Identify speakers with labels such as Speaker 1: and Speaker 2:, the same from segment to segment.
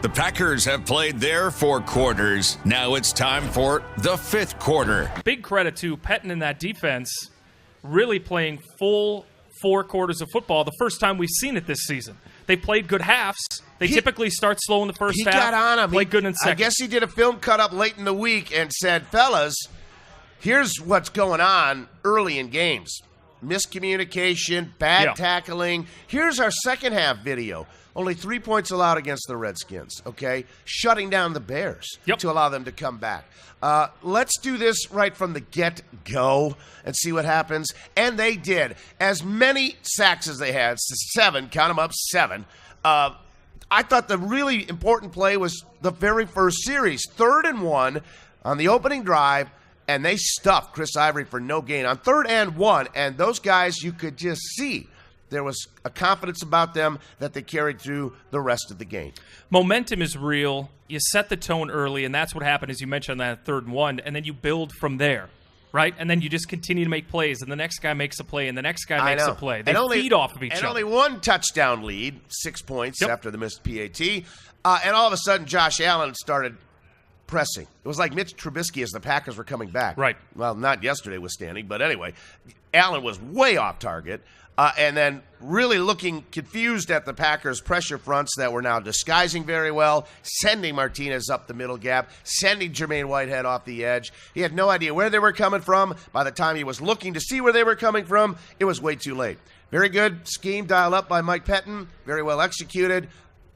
Speaker 1: The Packers have played their 4 quarters. Now it's time for the 5th quarter.
Speaker 2: Big credit to Pettin and that defense really playing full 4 quarters of football, the first time we've seen it this season. They played good halves. They typically start slow in the first half.
Speaker 3: He got on him.
Speaker 2: Played good in second.
Speaker 3: I guess he did a film cut-up late in the week and said, fellas, here's what's going on early in games. Miscommunication, bad tackling. Here's our second half video. Only 3 points allowed against the Redskins, okay? Shutting down the Bears to allow them to come back. Let's do this right from the get-go and see what happens. And they did. As many sacks as they had, 7, count them up, 7. I thought the really important play was the very first series. 3rd and 1 on the opening drive, and they stuffed Chris Ivory for no gain on 3rd and 1. And those guys, you could just see there was a confidence about them that they carried through the rest of the game.
Speaker 2: Momentum is real. You set the tone early, and that's what happened, as you mentioned, on that 3rd and 1, and then you build from there, right? And then you just continue to make plays, and the next guy makes a play, and the next guy makes a play. They feed off of each other.
Speaker 3: And only 1 touchdown lead, 6 points after the missed PAT. And all of a sudden, Josh Allen started pressing. It was like Mitch Trubisky as the Packers were coming back.
Speaker 2: Right.
Speaker 3: Well, not yesterday withstanding, but anyway, Allen was way off target. And then really looking confused at the Packers' pressure fronts that were now disguising very well, sending Martinez up the middle gap, sending Jermaine Whitehead off the edge. He had no idea where they were coming from. By the time he was looking to see where they were coming from, it was way too late. Very good scheme dialed up by Mike Pettin. Very well executed.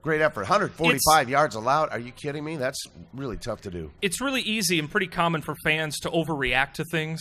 Speaker 3: Great effort. 145 yards allowed. Are you kidding me? That's really tough to do.
Speaker 2: It's really easy and pretty common for fans to overreact to things.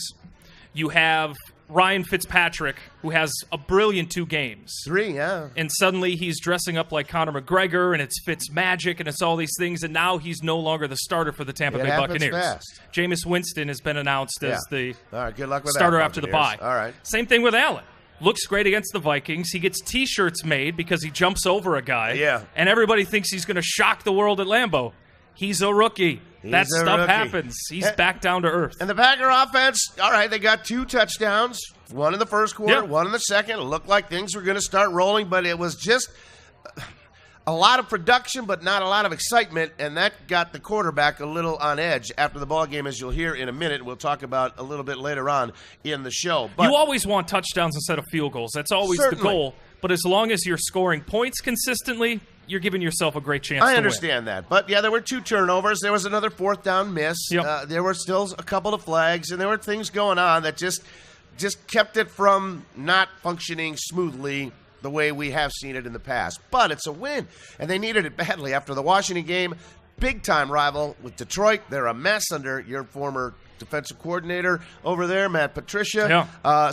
Speaker 2: You have Ryan Fitzpatrick, who has a brilliant 2 games.
Speaker 3: 3, yeah.
Speaker 2: And suddenly he's dressing up like Conor McGregor, and it's Fitz magic, and it's all these things, and now he's no longer the starter for the Tampa Bay Buccaneers.
Speaker 3: Fast.
Speaker 2: Jameis Winston has been announced as the
Speaker 3: all right, good luck with
Speaker 2: starter
Speaker 3: that,
Speaker 2: after the bye.
Speaker 3: All right.
Speaker 2: Same thing with Allen. Looks great against the Vikings. He gets T-shirts made because he jumps over a guy.
Speaker 3: Yeah.
Speaker 2: And everybody thinks he's going to shock the world at Lambeau. He's a rookie. That stuff happens. He's back down to earth.
Speaker 3: And the Packer offense, all right, they got 2 touchdowns, 1 in the first quarter, 1 in the second. It looked like things were going to start rolling, but it was just a lot of production, but not a lot of excitement, and that got the quarterback a little on edge after the ball game, as you'll hear in a minute. We'll talk about a little bit later on in the show. But
Speaker 2: you always want touchdowns instead of field goals. That's always the goal. But as long as you're scoring points consistently, you're giving yourself a great chance to win.
Speaker 3: I understand that. But, yeah, there were 2 turnovers. There was another 4th down miss.
Speaker 2: Yep.
Speaker 3: There were still a couple of flags, and there were things going on that just kept it from not functioning smoothly the way we have seen it in the past. But it's a win, and they needed it badly after the Washington game. Big-time rival with Detroit. They're a mess under your former defensive coordinator over there, Matt Patricia.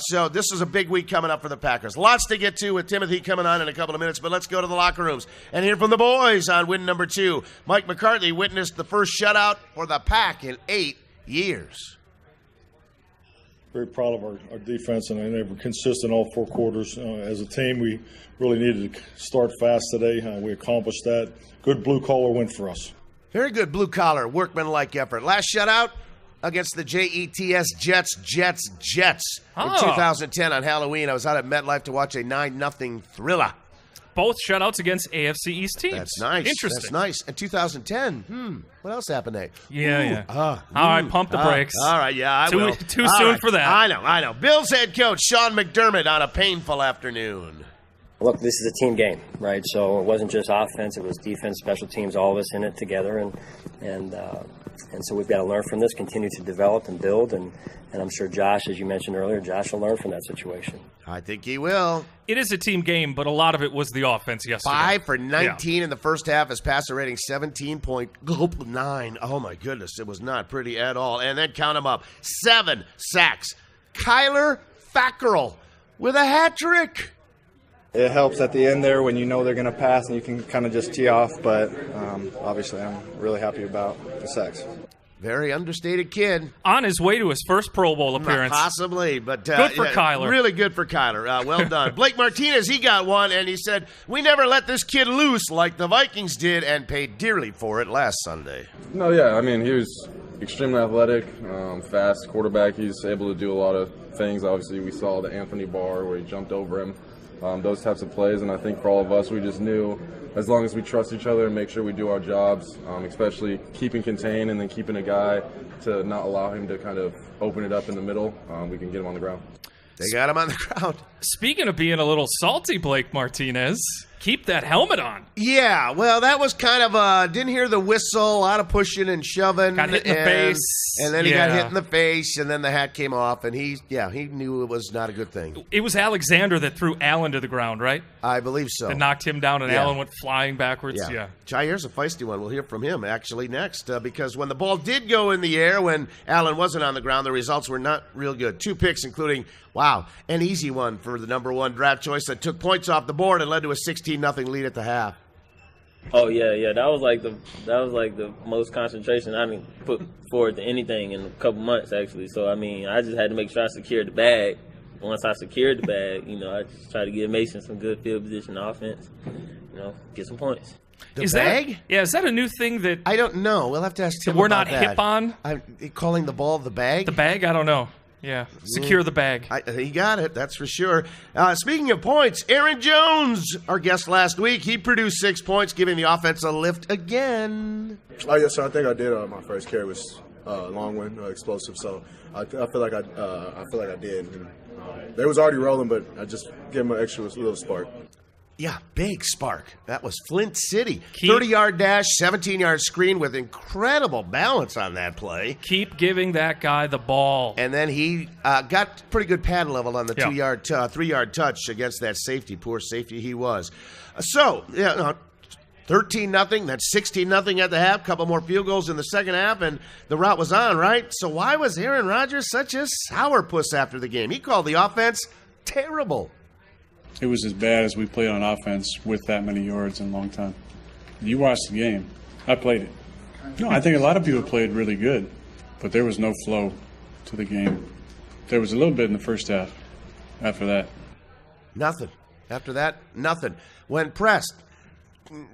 Speaker 3: So this is a big week coming up for the Packers. Lots to get to with Timothy coming on in a couple of minutes, but let's go to the locker rooms and hear from the boys on win number 2. Mike McCarthy witnessed the first shutout for the Pack in 8 years.
Speaker 4: Very proud of our defense, and they were consistent all 4 quarters. As a team, we really needed to start fast today. We accomplished that. Good blue-collar win for us.
Speaker 3: Very good blue-collar, workmanlike effort. Last shutout against the Jets in 2010 on Halloween. I was out at MetLife to watch a 9-0 thriller.
Speaker 2: Both shutouts against AFC East teams.
Speaker 3: That's nice.
Speaker 2: Interesting.
Speaker 3: That's nice. In 2010, what else happened there?
Speaker 2: All right, pump the brakes.
Speaker 3: All right, I will.
Speaker 2: Too soon for that.
Speaker 3: I know. Bills head coach Sean McDermott on a painful afternoon.
Speaker 5: Look, this is a team game, right? So it wasn't just offense; it was defense, special teams, all of us in it together, and so we've got to learn from this, continue to develop and build, and I'm sure Josh, as you mentioned earlier, Josh will learn from that situation.
Speaker 3: I think he will.
Speaker 2: It is a team game, but a lot of it was the offense yesterday.
Speaker 3: 5 for 19 in the first half. His passer rating 17.9. Oh my goodness, it was not pretty at all. And then count them up: 7 sacks. Kyler Fackrell with a hat trick.
Speaker 6: It helps at the end there when you know they're going to pass and you can kind of just tee off, but obviously I'm really happy about the sacks.
Speaker 3: Very understated kid.
Speaker 2: On his way to his first Pro Bowl appearance.
Speaker 3: Possibly, but
Speaker 2: good for Kyler.
Speaker 3: Really good for Kyler. Well done. Blake Martinez, he got one, and he said, "We never let this kid loose like the Vikings did and paid dearly for it last Sunday."
Speaker 7: No, yeah, I mean, he was extremely athletic, fast quarterback. He's able to do a lot of things. Obviously, we saw the Anthony Barr where he jumped over him. Those types of plays, and I think for all of us, we just knew as long as we trust each other and make sure we do our jobs, especially keeping contained and then keeping a guy to not allow him to kind of open it up in the middle, we can get him on the ground.
Speaker 3: They got him on the ground.
Speaker 2: Speaking of being a little salty, Blake Martinez, keep that helmet on.
Speaker 3: Yeah, well, that was kind of didn't hear the whistle, a lot of pushing and shoving.
Speaker 2: Got hit in the face.
Speaker 3: And then he got hit in the face, and then the hat came off, and he knew it was not a good thing.
Speaker 2: It was Alexander that threw Allen to the ground, right?
Speaker 3: I believe so.
Speaker 2: That knocked him down, and Allen went flying backwards. Yeah.
Speaker 3: Jair's a feisty one. We'll hear from him, actually, next, because when the ball did go in the air, when Allen wasn't on the ground, the results were not real good. 2 picks, including, an easy one for the number 1 draft choice that took points off the board and led to a 16-0 lead at the half.
Speaker 8: Oh yeah. That was like the most concentration I put forward to anything in a couple months actually. So I just had to make sure I secured the bag. Once I secured the bag, I just tried to give Mason some good field position offense. Get some points.
Speaker 2: Is that a new thing that
Speaker 3: I don't know? We'll have to ask Tim.
Speaker 2: We're
Speaker 3: about
Speaker 2: not hip on.
Speaker 3: Calling the ball the bag.
Speaker 2: The bag? I don't know. Yeah, secure the bag.
Speaker 3: He got it, that's for sure. Speaking of points, Aaron Jones, our guest last week, he produced 6 points, giving the offense a lift again.
Speaker 9: Oh, yes, sir. I think I did. My first carry was long one, explosive. So I feel like I did. And, they was already rolling, but I just gave them an extra little spark.
Speaker 3: Yeah, big spark. That was Flint City. 30-yard dash, 17-yard screen with incredible balance on that play.
Speaker 2: Keep giving that guy the ball.
Speaker 3: And then he got pretty good pad level on the 3-yard touch against that safety. Poor safety he was. 13-0, then 16-0 at the half. Couple more field goals in the second half, and the route was on, right? So why was Aaron Rodgers such a sourpuss after the game? He called the offense terrible.
Speaker 10: It was as bad as we played on offense with that many yards in a long time. You watched the game. I played it. No, I think a lot of people played really good, but there was no flow to the game. There was a little bit in the first half. After that,
Speaker 3: nothing. After that, nothing. When pressed,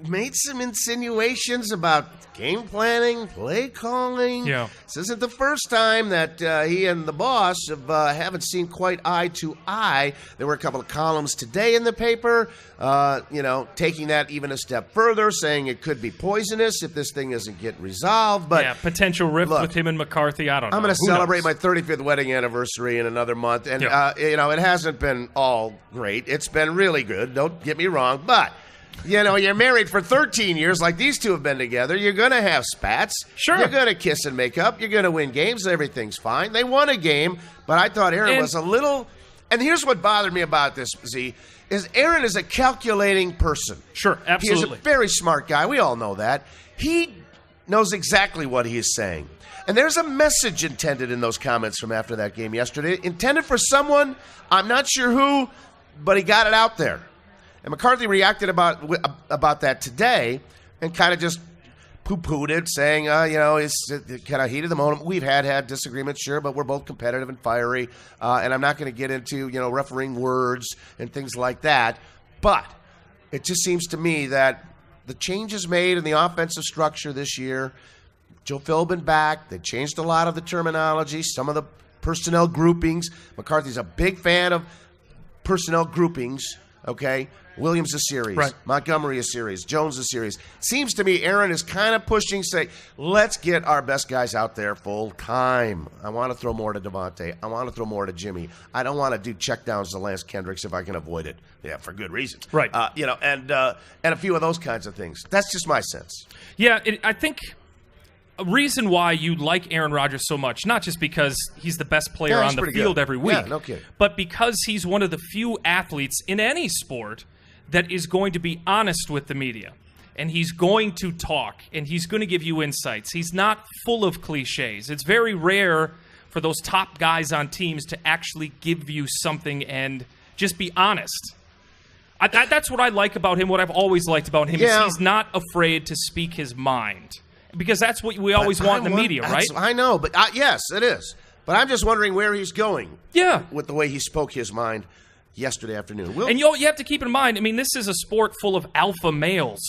Speaker 3: made some insinuations about game planning, play calling.
Speaker 2: Yeah.
Speaker 3: This isn't the first time that he and the boss haven't seen quite eye to eye. There were a couple of columns today in the paper, taking that even a step further, saying it could be poisonous if this thing doesn't get resolved. But
Speaker 2: potential rift with him and McCarthy. I don't know.
Speaker 3: I'm going to celebrate my 35th wedding anniversary in another month, and it hasn't been all great. It's been really good. Don't get me wrong, but. You're married for 13 years like these two have been together. You're going to have spats.
Speaker 2: Sure.
Speaker 3: You're going to kiss and make up. You're going to win games. Everything's fine. They won a game, but I thought Aaron was a little – and here's what bothered me about this, Z, is Aaron is a calculating person.
Speaker 2: Sure, absolutely.
Speaker 3: He's a very smart guy. We all know that. He knows exactly what he is saying. And there's a message intended in those comments from after that game yesterday, intended for someone, I'm not sure who, but he got it out there. And McCarthy reacted about that today and kind of just poo-pooed it, saying, it's kind of heat of the moment. We've had disagreements, sure, but we're both competitive and fiery, and I'm not going to get into, refereeing words and things like that. But it just seems to me that the changes made in the offensive structure this year, Joe Philbin back, they changed a lot of the terminology, some of the personnel groupings. McCarthy's a big fan of personnel groupings, okay? Williams a series, right. Montgomery a series, Jones a series. Seems to me Aaron is kind of pushing, say, let's get our best guys out there full time. I want to throw more to Devontae. I want to throw more to Jimmy. I don't want to do checkdowns to Lance Kendricks if I can avoid it. Yeah, for good reasons.
Speaker 2: Right.
Speaker 3: And a few of those kinds of things. That's just my sense.
Speaker 2: Yeah, I think a reason why you like Aaron Rodgers so much, not just because he's the best player on the field every week,
Speaker 3: no kidding,
Speaker 2: but because he's one of the few athletes in any sport that is going to be honest with the media. And he's going to talk, and he's going to give you insights. He's not full of cliches. It's very rare for those top guys on teams to actually give you something and just be honest. That's what I like about him, what I've always liked about him, is he's not afraid to speak his mind. Because that's what we always want in the media, right?
Speaker 3: I know, but yes, it is. But I'm just wondering where he's going with the way he spoke his mind yesterday afternoon.
Speaker 2: And you have to keep in mind, this is a sport full of alpha males.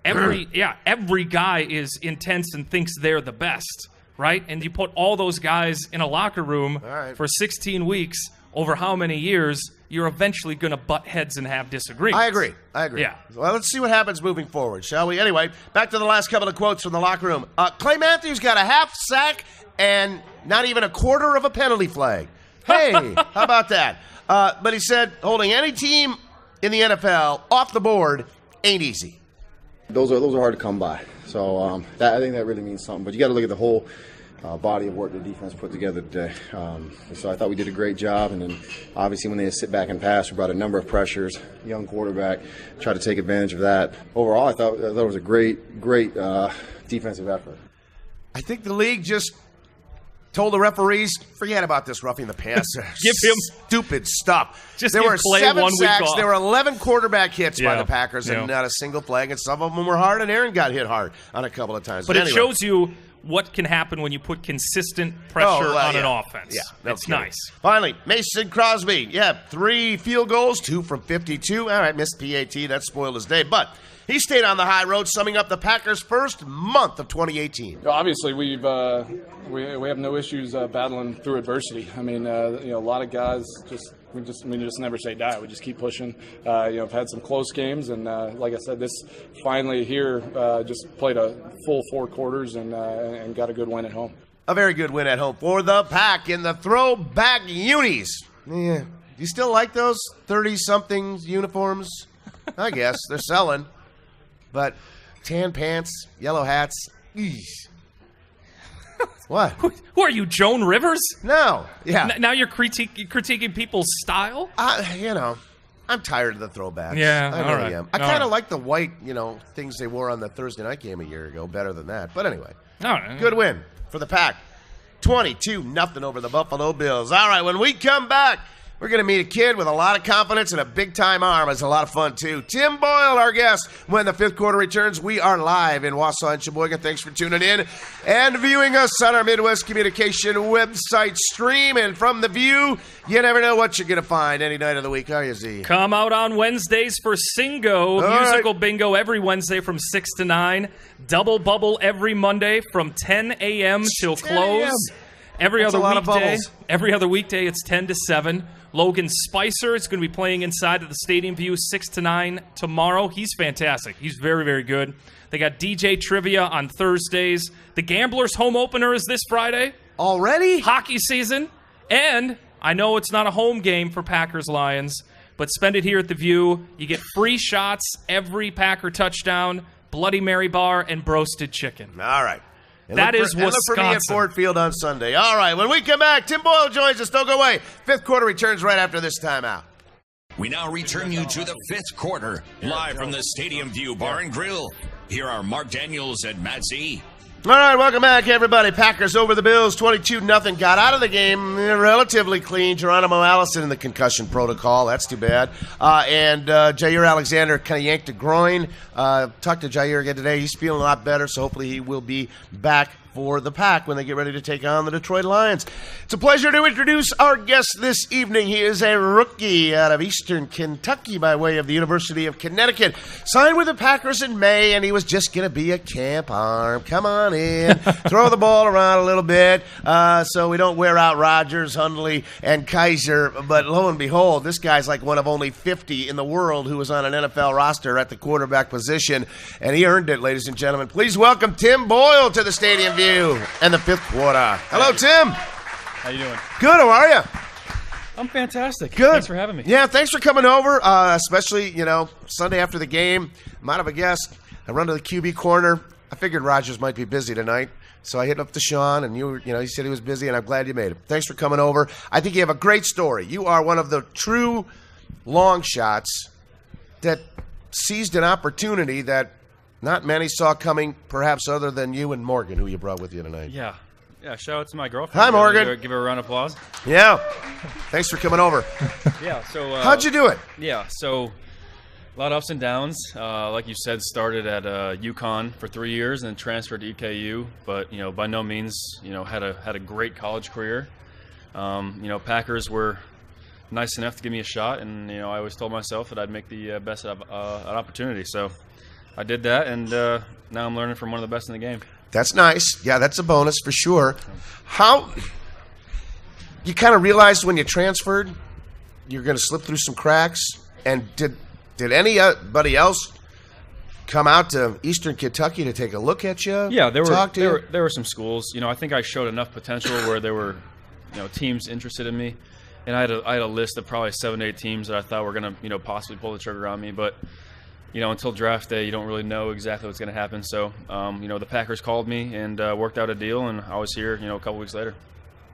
Speaker 2: Every guy is intense and thinks they're the best, right? And you put all those guys in a locker room for 16 weeks over how many years, you're eventually going to butt heads and have disagreements.
Speaker 3: I agree.
Speaker 2: Yeah.
Speaker 3: Well, let's see what happens moving forward, shall we? Anyway, back to the last couple of quotes from the locker room. Clay Matthews got a half sack and not even a quarter of a penalty flag. Hey, how about that? But he said holding any team in the NFL off the board ain't easy.
Speaker 11: Those are hard to come by. So I think that really means something. But you got to look at the whole body of work the defense put together today. So I thought we did a great job. And then obviously when they sit back and pass, we brought a number of pressures. Young quarterback, tried to take advantage of that. Overall, I thought it was a great defensive effort.
Speaker 3: I think the league just told the referees, forget about this roughing the passer.
Speaker 2: Give him
Speaker 3: stupid stuff.
Speaker 2: Just
Speaker 3: there
Speaker 2: give
Speaker 3: were
Speaker 2: Clay
Speaker 3: 7
Speaker 2: 1 week
Speaker 3: sacks.
Speaker 2: off.
Speaker 3: There were 11 quarterback hits by
Speaker 2: Yeah.
Speaker 3: the Packers and not a single flag. And some of them were hard, and Aaron got hit hard on a couple of times.
Speaker 2: But
Speaker 3: anyway.
Speaker 2: it shows you what can happen when you put consistent pressure on an offense.
Speaker 3: Yeah, no
Speaker 2: it's
Speaker 3: kidding.
Speaker 2: nice.
Speaker 3: Finally, Mason Crosby. Yeah, 3 field goals, 2 from 52. All right, missed PAT. That spoiled his day. But he stayed on the high road, summing up the Packers' first month of 2018.
Speaker 12: Obviously, we have no issues battling through adversity. I mean, a lot of guys we just never say die. We just keep pushing. I've had some close games, and like I said, this finally here just played a full 4 quarters and got a good win at home.
Speaker 3: A very good win at home for the Pack in the throwback unis. Yeah, you still like those 30-something uniforms? I guess they're selling. But tan pants, yellow hats. Eesh. What?
Speaker 2: Who are you, Joan Rivers?
Speaker 3: No. Yeah.
Speaker 2: Now you're critiquing people's style?
Speaker 3: I'm tired of the throwbacks.
Speaker 2: Yeah,
Speaker 3: I
Speaker 2: all
Speaker 3: really
Speaker 2: right.
Speaker 3: am. I
Speaker 2: All
Speaker 3: kind of
Speaker 2: right.
Speaker 3: like the white, things they wore on the Thursday night game a year ago better than that. But anyway,
Speaker 2: All right.
Speaker 3: good win for the Pack. 22-0 over the Buffalo Bills. All right, when we come back, we're going to meet a kid with a lot of confidence and a big-time arm. It's a lot of fun, too. Tim Boyle, our guest. When the 5th quarter returns, we are live in Wausau and Sheboygan. Thanks for tuning in and viewing us on our Midwest Communication website stream. And from The View, you never know what you're going to find any night of the week, are you, Z?
Speaker 2: Come out on Wednesdays for Singo.
Speaker 3: All
Speaker 2: Musical
Speaker 3: right.
Speaker 2: bingo every Wednesday from 6 to 9. Double bubble every Monday from 10 a.m. till
Speaker 3: 10 a.m.
Speaker 2: close. Every
Speaker 3: That's
Speaker 2: other
Speaker 3: a lot of
Speaker 2: weekday.
Speaker 3: bubbles.
Speaker 2: Every other weekday, it's 10 to 7. Logan Spicer is going to be playing inside of the Stadium View 6 to 9 tomorrow. He's fantastic. He's very, very good. They got DJ Trivia on Thursdays. The Gamblers home opener is this Friday.
Speaker 3: Already?
Speaker 2: Hockey season. And I know it's not a home game for Packers-Lions, but spend it here at the View. You get free shots every Packer touchdown, Bloody Mary bar, and broasted chicken.
Speaker 3: All right. And
Speaker 2: That
Speaker 3: look
Speaker 2: is
Speaker 3: and look for me at
Speaker 2: Wisconsin.
Speaker 3: Ford Field on Sunday. All right, when we come back, Tim Boyle joins us. Don't go away. 5th quarter returns right after this timeout.
Speaker 1: We now return you to the 5th quarter, live from the Stadium View Bar and Grill. Here are Mark Daniels and Matt Z.
Speaker 3: All right, welcome back, everybody. Packers over the Bills, 22-0. Got out of the game relatively clean. Geronimo Allison in the concussion protocol. That's too bad. And Jair Alexander kind of yanked a groin. Talked to Jair again today. He's feeling a lot better, so hopefully he will be back for the Pack when they get ready to take on the Detroit Lions. It's a pleasure to introduce our guest this evening. He is a rookie out of Eastern Kentucky by way of the University of Connecticut. Signed with the Packers in May, and he was just going to be a camp arm. Come on in, throw the ball around a little bit so we don't wear out Rodgers, Hundley, and Kaiser. But lo and behold, this guy's like one of only 50 in the world who was on an NFL roster at the quarterback position, and he earned it, ladies and gentlemen. Please welcome Tim Boyle to the Stadium View and the 5th quarter. Hello, Tim.
Speaker 13: How you doing?
Speaker 3: Good, how are you?
Speaker 13: I'm fantastic.
Speaker 3: Good.
Speaker 13: Thanks for having me.
Speaker 3: Yeah, thanks for coming over, especially, Sunday after the game. I'm out of a guest. I run to the QB corner. I figured Rodgers might be busy tonight, so I hit up to Sean, and he said he was busy, and I'm glad you made it. Thanks for coming over. I think you have a great story. You are one of the true long shots that seized an opportunity that not many saw coming, perhaps other than you and Morgan, who you brought with you tonight.
Speaker 13: Yeah. Yeah, shout out to my girlfriend.
Speaker 3: Hi, Morgan.
Speaker 13: Give her a round of applause.
Speaker 3: Yeah. Thanks for coming over.
Speaker 13: Yeah, so...
Speaker 3: How'd you do it?
Speaker 13: Yeah, so a lot of ups and downs. Like you said, started at UConn for 3 years and then transferred to EKU. But, by no means, had a great college career. Packers were nice enough to give me a shot. And, I always told myself that I'd make the best of an opportunity. So I did that, and now I'm learning from one of the best in the game.
Speaker 3: That's nice. Yeah, that's a bonus for sure. How you kind of realized when you transferred you're going to slip through some cracks. And did anybody else come out to Eastern Kentucky to take a look at you?
Speaker 13: Yeah, there were some schools. I think I showed enough potential where there were, teams interested in me, and I had a list of probably 7 to 8 teams that I thought were going to, possibly pull the trigger on me. But, until draft day, you don't really know exactly what's going to happen. So, the Packers called me and worked out a deal, and I was here, a couple weeks later.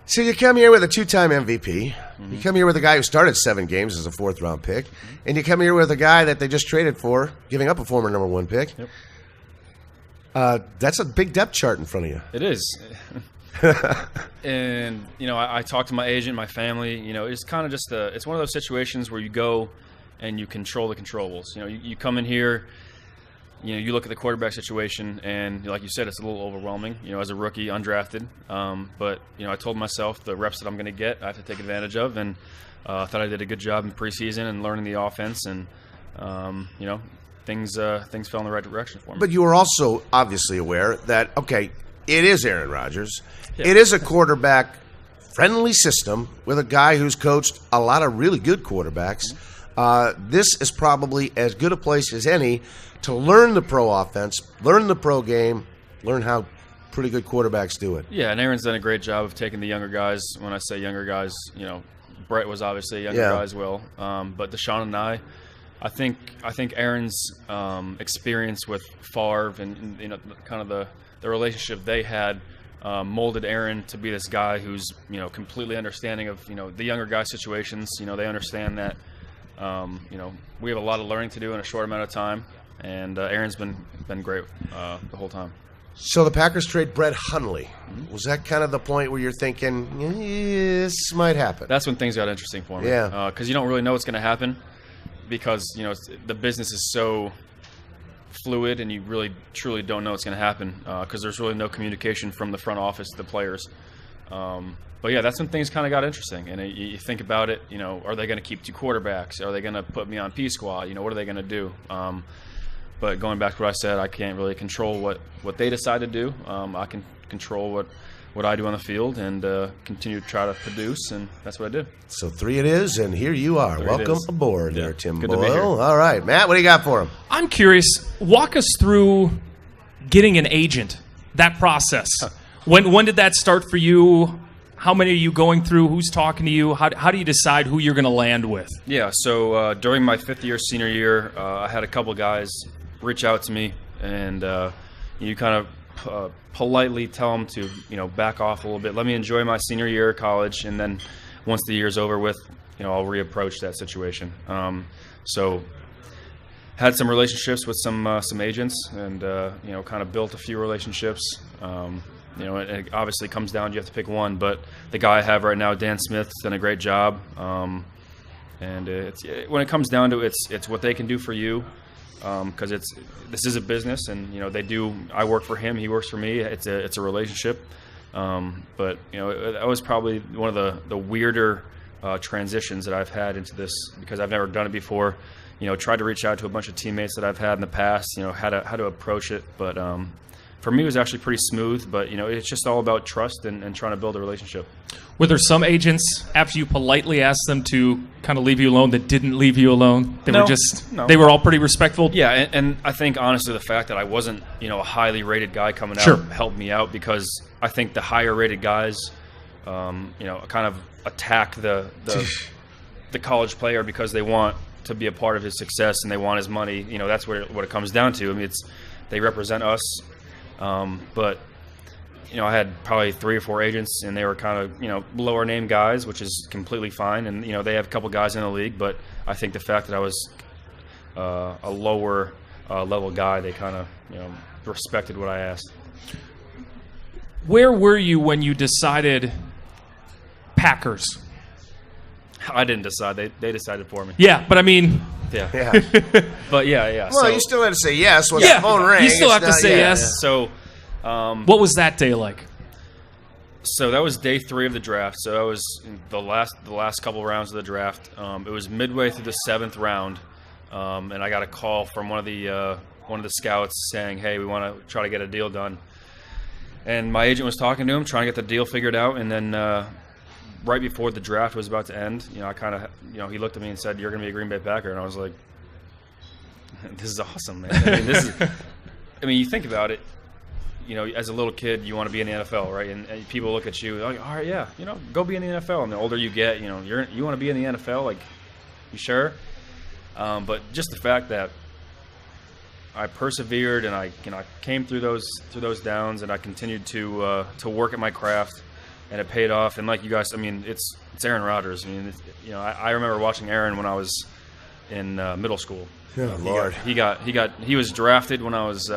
Speaker 3: So you come here with a 2-time MVP. Mm-hmm. You come here with a guy who started 7 games as a 4th-round pick. Mm-hmm. And you come here with a guy that they just traded for, giving up a former number 1 pick. Yep. That's a big depth chart in front of you.
Speaker 13: It is. And, I talked to my agent, my family. It's kind of just it's one of those situations where you go and you control the controllables. You come in here, you look at the quarterback situation, and like you said, it's a little overwhelming, as a rookie, undrafted. But, I told myself the reps that I'm going to get, I have to take advantage of, and I thought I did a good job in preseason and learning the offense, and, things fell in the right direction for me.
Speaker 3: But you were also obviously aware that, okay, it is Aaron Rodgers. Yeah. It is a quarterback-friendly system with a guy who's coached a lot of really good quarterbacks. This is probably as good a place as any to learn the pro offense, learn the pro game, learn how pretty good quarterbacks do it.
Speaker 13: Yeah, and Aaron's done a great job of taking the younger guys. When I say younger guys, Brett was obviously a younger guy as well. But Deshaun and I think Aaron's experience with Favre and kind of the relationship they had molded Aaron to be this guy who's completely understanding of the younger guy situations. They understand that we have a lot of learning to do in a short amount of time. And Aaron's been great the whole time.
Speaker 3: So the Packers trade Brett Hundley. Mm-hmm. Was that kind of the point where you're thinking, this might happen?
Speaker 13: That's when things got interesting for me.
Speaker 3: Yeah.
Speaker 13: Because you don't really know what's going to happen because, the business is so fluid and you really, truly don't know what's going to happen because there's really no communication from the front office to the players. But, yeah, that's when things kind of got interesting. And you think about it, are they going to keep 2 quarterbacks? Are they going to put me on P squad? What are they going to do? But going back to what I said, I can't really control what they decide to do. I can control what I do on the field and continue to try to produce, and that's what I did.
Speaker 3: So 3 it is, and here you are. Welcome aboard there, Tim
Speaker 13: Good
Speaker 3: Boyle.
Speaker 13: To be here.
Speaker 3: All right, Matt, what do you got for him?
Speaker 2: I'm curious. Walk us through getting an agent, that process. When did that start for you? How many are you going through? Who's talking to you? How do you decide who you're going to land with?
Speaker 13: Yeah, so during my 5th year, senior year, I had a couple guys reach out to me, and you kind of politely tell them to back off a little bit. Let me enjoy my senior year of college, and then once the year's over with, I'll reapproach that situation. So had some relationships with some agents, and kind of built a few relationships. It obviously comes down, you have to pick one, but the guy I have right now, Dan Smith, has done a great job. And when it comes down to it, it's what they can do for you, because this is a business, and I work for him, he works for me. It's a relationship. But that was probably one of the weirder transitions that I've had into this, because I've never done it before. Tried to reach out to a bunch of teammates that I've had in the past. How to approach it, but for me, it was actually pretty smooth, but it's just all about trust and trying to build a relationship.
Speaker 2: Were there some agents, after you politely asked them to kind of leave you alone, that didn't leave you alone? They were all pretty respectful?
Speaker 13: Yeah, and I think, honestly, the fact that I wasn't, a highly rated guy coming out helped me out, because I think the higher rated guys, kind of attack the college player because they want to be a part of his success and they want his money. That's what it comes down to. I mean, they represent us. But I had probably 3 or 4 agents, and they were kind of lower name guys, which is completely fine. And they have a couple guys in the league, but I think the fact that I was a lower level guy, they kind of respected what I asked.
Speaker 2: Where were you when you decided Packers?
Speaker 13: I didn't decide; they decided for me.
Speaker 2: Yeah, but I mean.
Speaker 3: Yeah.
Speaker 13: But yeah.
Speaker 3: Well, you still had to say yes when the phone rang.
Speaker 2: You still have to say yes.
Speaker 13: Yeah. So,
Speaker 2: what was that day like?
Speaker 13: So that was day 3 of the draft. So that was the last couple rounds of the draft. It was midway through the 7th round, and I got a call from one of the scouts saying, "Hey, we want to try to get a deal done." And my agent was talking to him, trying to get the deal figured out, and then right before the draft was about to end, I kind of, he looked at me and said, "You're going to be a Green Bay Packer," and I was like, "This is awesome, man." You think about it. As a little kid, you want to be in the NFL, right? And people look at you like, "All right, yeah, go be in the NFL." And the older you get, you want to be in the NFL. Like, you sure? But just the fact that I persevered and I came through those downs, and I continued to work at my craft, and it paid off. And like you guys, it's Aaron Rodgers. I remember watching Aaron when I was in middle school.
Speaker 3: Oh, Lord.
Speaker 13: He was drafted when I was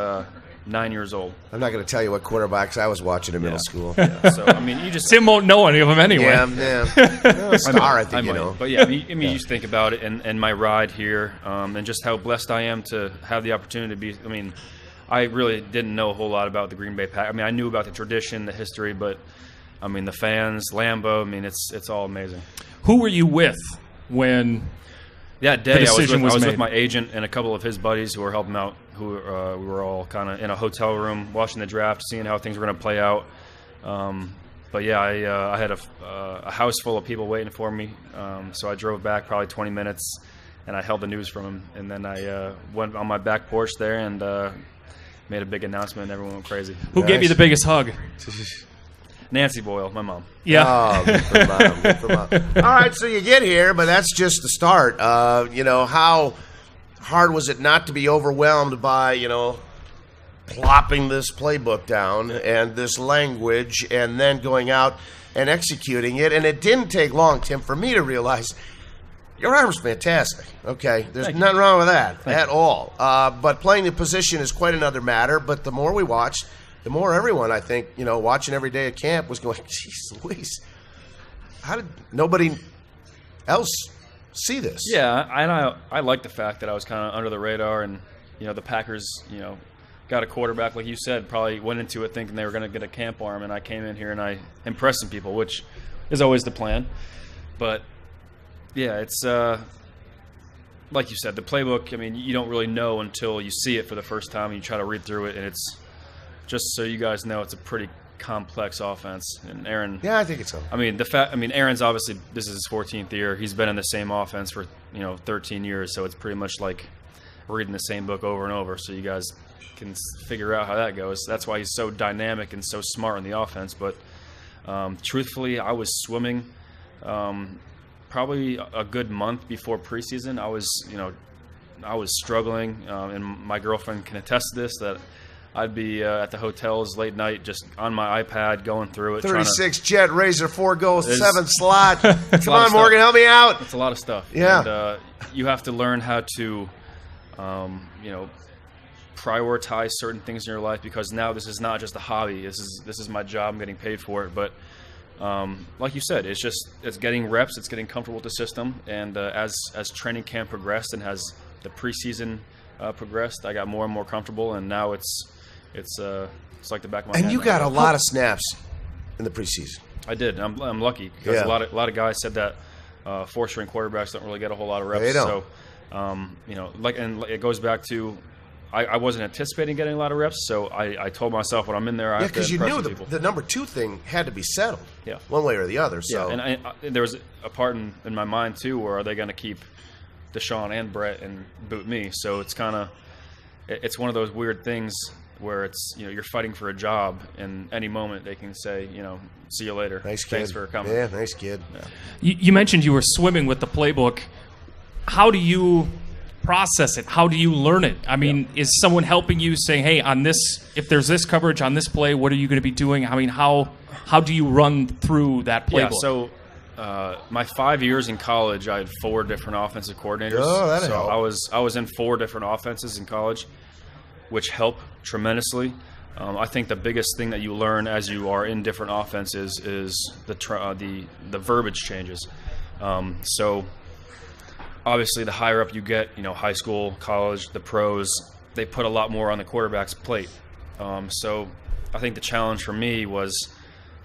Speaker 13: 9 years old.
Speaker 3: I'm not going to tell you what quarterbacks I was watching in middle school.
Speaker 13: Yeah. So you just
Speaker 2: Tim won't know any of them anyway.
Speaker 3: Yeah. Star, I think you know.
Speaker 13: But yeah, you just think about it and my ride here, and just how blessed I am to have the opportunity to be. I really didn't know a whole lot about the Green Bay Packers. I knew about the tradition, the history, but the fans, Lambeau. It's all amazing.
Speaker 2: Who were you with when?
Speaker 13: That day, I was
Speaker 2: made.
Speaker 13: with my agent and a couple of his buddies who were helping out. We were all kind of in a hotel room watching the draft, seeing how things were going to play out. But yeah, I had a house full of people waiting for me. So I drove back probably 20 minutes, and I held the news from him. And then I went on my back porch there and made a big announcement, and everyone went crazy.
Speaker 2: Who gave you the biggest hug?
Speaker 13: Nancy Boyle, my mom.
Speaker 2: Yeah.
Speaker 3: Oh, good for mom. Good for mom. All right, so you get here, but that's just the start. How hard was it not to be overwhelmed by, plopping this playbook down and this language and then going out and executing it? And it didn't take long, Tim, for me to realize your arm's fantastic. Okay, there's nothing wrong with that at all. But playing the position is quite another matter. But the more we watched, the more everyone, I think, watching every day at camp was going, "Jeez Louise, how did nobody else see this?"
Speaker 13: Yeah, and I like the fact that I was kind of under the radar, and the Packers, got a quarterback, like you said, probably went into it thinking they were going to get a camp arm, and I came in here and I impressed some people, which is always the plan. But yeah, it's like you said, the playbook. You don't really know until you see it for the first time and you try to read through it, and it's. Just so you guys know, it's a pretty complex offense. And Aaron,
Speaker 3: yeah, I think it's so.
Speaker 13: Aaron's obviously, this is his 14th year. He's been in the same offense for 13 years, so it's pretty much like reading the same book over and over. So you guys can figure out how that goes. That's why he's so dynamic and so smart in the offense. But truthfully, I was swimming probably a good month before preseason. I was struggling, and my girlfriend can attest to this, that I'd be at the hotels late night, just on my iPad going through it.
Speaker 3: 36 jet razor, 4 goals, 7 slot. Come on, Morgan, help me out.
Speaker 13: It's a lot of stuff.
Speaker 3: Yeah.
Speaker 13: And, you have to learn how to, prioritize certain things in your life, because now this is not just a hobby. This is my job. I'm getting paid for it. But like you said, it's getting reps. It's getting comfortable with the system. And as training camp progressed and as the preseason progressed, I got more and more comfortable. And now it's like the back of my hand.
Speaker 3: And you got a lot of snaps in the preseason.
Speaker 13: I did. I'm lucky, because a lot of guys said that 4-string quarterbacks don't really get a whole lot of reps.
Speaker 3: They don't.
Speaker 13: So and it goes back to I wasn't anticipating getting a lot of reps, so I told myself when I'm in there, I have to impress
Speaker 3: because you knew
Speaker 13: people.
Speaker 3: the number 2 thing had to be settled,
Speaker 13: yeah,
Speaker 3: one way or the other. So
Speaker 13: yeah, and there was a part in my mind too, where are they going to keep Deshaun and Brett and boot me? So it's one of those weird things where it's you're fighting for a job, and any moment they can say see you later.
Speaker 3: Nice kid.
Speaker 13: Thanks for coming.
Speaker 3: Yeah, nice kid.
Speaker 13: Yeah.
Speaker 2: You mentioned you were swimming with the playbook. How do you process it? How do you learn it? Is someone helping you, saying, "Hey, on this, if there's this coverage on this play, what are you going to be doing?" How do you run through that playbook?
Speaker 13: Yeah, so my 5 years in college, I had 4 different offensive coordinators.
Speaker 3: Oh, that
Speaker 13: so
Speaker 3: helped.
Speaker 13: I was in 4 different offenses in college, which helped tremendously. I think the biggest thing that you learn as you are in different offenses is the verbiage changes. So obviously, the higher up you get, high school, college, the pros, they put a lot more on the quarterback's plate. So I think the challenge for me was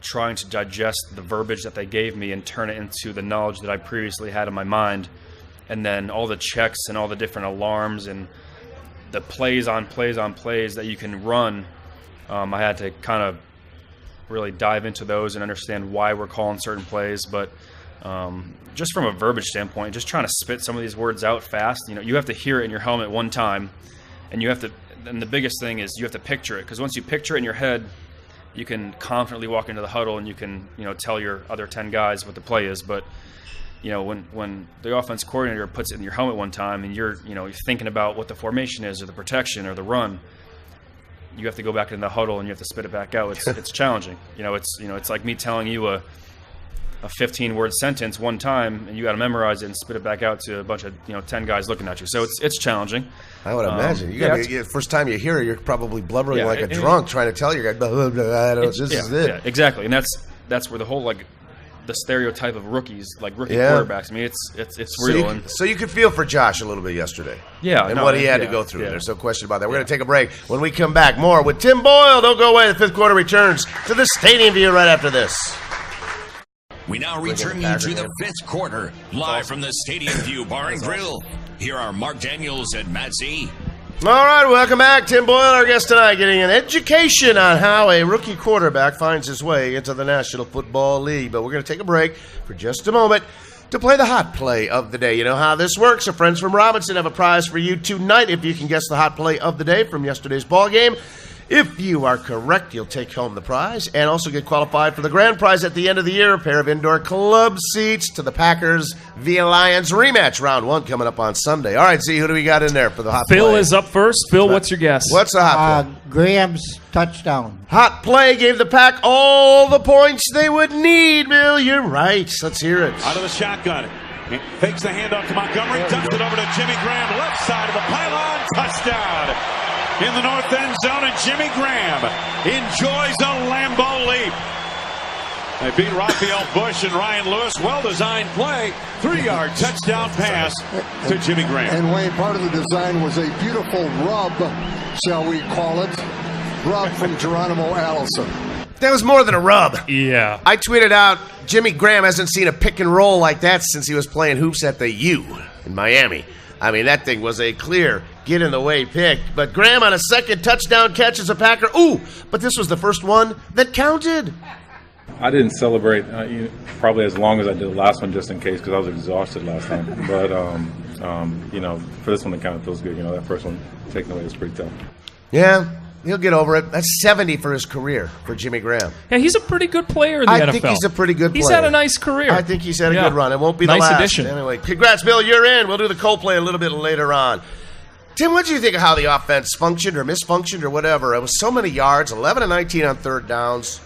Speaker 13: trying to digest the verbiage that they gave me and turn it into the knowledge that I previously had in my mind. And then all the checks and all the different alarms and the plays on plays on plays that you can run, I had to kind of really dive into those and understand why we're calling certain plays. But just from a verbiage standpoint, just trying to spit some of these words out fast. You have to hear it in your helmet one time, and you have to. And the biggest thing is you have to picture it, because once you picture it in your head, you can confidently walk into the huddle and you can tell your other 10 guys what the play is. But when the offense coordinator puts it in your helmet one time and you're thinking about what the formation is or the protection or the run, you have to go back into the huddle and you have to spit it back out. It's challenging. It's like me telling you a 15-word sentence one time, and you got to memorize it and spit it back out to a bunch of 10 guys looking at you. So it's challenging.
Speaker 3: I would imagine. First time you hear it, you're probably blubbering like a drunk trying to tell your guy, this is it.
Speaker 13: Yeah, exactly. And that's where the whole the stereotype of rookies, like rookie quarterbacks. I mean, it's real.
Speaker 3: So you could feel for Josh a little bit yesterday.
Speaker 13: Yeah,
Speaker 3: and what he had to go through. There's no question about that. We're going to take a break. When we come back, more with Tim Boyle. Don't go away. The fifth quarter returns to the Stadium View right after this.
Speaker 1: We now return you to the fifth quarter, live from the Stadium View Bar and Grill. Here are Mark Daniels and Matt Z.
Speaker 3: All right, welcome back. Tim Boyle, our guest tonight, getting an education on how a rookie quarterback finds his way into the National Football League. But we're going to take a break for just a moment to play the hot play of the day. You know how this works. Our friends from Robinson have a prize for you tonight if you can guess the hot play of the day from yesterday's ball game. If you are correct, you'll take home the prize and also get qualified for the grand prize at the end of the year, a pair of indoor club seats to the Packers v. Lions rematch, round 1 coming up on Sunday. All right, Z, who do we got in there for the hot play?
Speaker 2: Phil is up first. Phil, what's your guess?
Speaker 3: What's the hot play?
Speaker 14: Graham's touchdown.
Speaker 3: Hot play gave the Pack all the points they would need, Bill. You're right. Let's hear it.
Speaker 15: Out of the shotgun. He fakes the handoff to Montgomery, dumps it over to Jimmy Graham, left side of the pylon, touchdown. In the north end zone, and Jimmy Graham enjoys a Lambeau leap. They beat Raphael Bush and Ryan Lewis. Well-designed play. 3-yard touchdown pass to Jimmy Graham.
Speaker 16: And Wayne, part of the design was a beautiful rub, shall we call it, rub from Geronimo Allison.
Speaker 3: That was more than a rub.
Speaker 2: Yeah.
Speaker 3: I tweeted out, Jimmy Graham hasn't seen a pick and roll like that since he was playing hoops at the U in Miami. I mean, that thing was a clear get-in-the-way pick. But Graham on a second touchdown catch as a Packer. Ooh, but this was the first one that counted.
Speaker 17: I didn't celebrate probably as long as I did the last one just in case because I was exhausted last time. But, for this one to count, it feels good. That first one taken away was pretty tough.
Speaker 3: Yeah, he'll get over it. That's 70 for his career for Jimmy Graham.
Speaker 2: Yeah, he's a pretty good player in the NFL.
Speaker 3: I think he's a pretty good player.
Speaker 2: He's had a nice career.
Speaker 3: I think he's had a good run. It won't be the
Speaker 2: nice
Speaker 3: last.
Speaker 2: Addition.
Speaker 3: Anyway, congrats, Bill. You're in. We'll do the Coldplay a little bit later on. Tim, what do you think of how the offense functioned or misfunctioned or whatever? It was so many yards, 11 of 19 on third downs.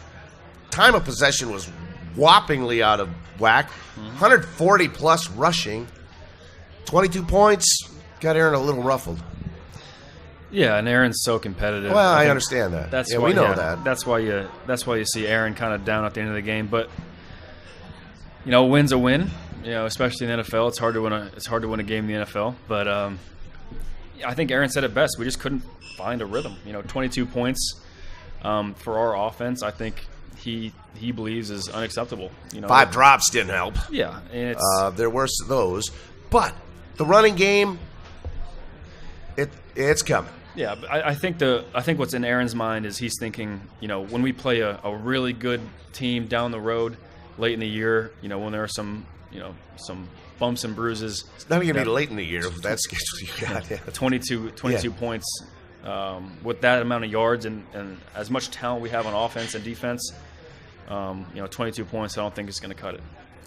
Speaker 3: Time of possession was whoppingly out of whack. 140-plus rushing. 22 points. Got Aaron a little ruffled.
Speaker 13: Yeah, and Aaron's so competitive.
Speaker 3: Well, I understand that.
Speaker 13: That's
Speaker 3: why,
Speaker 13: we
Speaker 3: know that.
Speaker 13: That's why you see Aaron kind of down at the end of the game. But a win's a win. Especially in the NFL, it's hard to win a game in the NFL. But I think Aaron said it best. We just couldn't find a rhythm. 22 points for our offense. I think he believes is unacceptable.
Speaker 3: 5 drops didn't help.
Speaker 13: Yeah, and it's
Speaker 3: there were those, but the running game, it's coming.
Speaker 13: Yeah, but I think what's in Aaron's mind is he's thinking, when we play a really good team down the road late in the year, when there are some bumps and bruises.
Speaker 3: It's not going to be late in the year with that schedule you got. Yeah.
Speaker 13: 22 points with that amount of yards and as much talent we have on offense and defense. 22 points, I don't think it's going to cut it.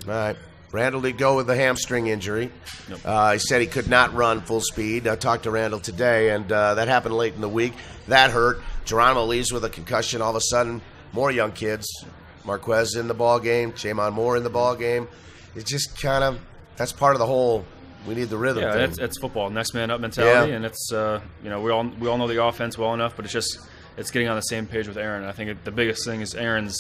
Speaker 3: All right. Randall did go with a hamstring injury. He said he could not run full speed. I talked to Randall today, and that happened late in the week. That hurt. Geronimo leaves with a concussion. All of a sudden, more young kids. Marquez in the ball game. Jamon Moore in the ball game. It's just kind of that's part of the whole. We need the rhythm.
Speaker 13: Yeah,
Speaker 3: thing.
Speaker 13: it's football, next man up mentality, and it's we all know the offense well enough, but it's getting on the same page with Aaron. I think the biggest thing is Aaron's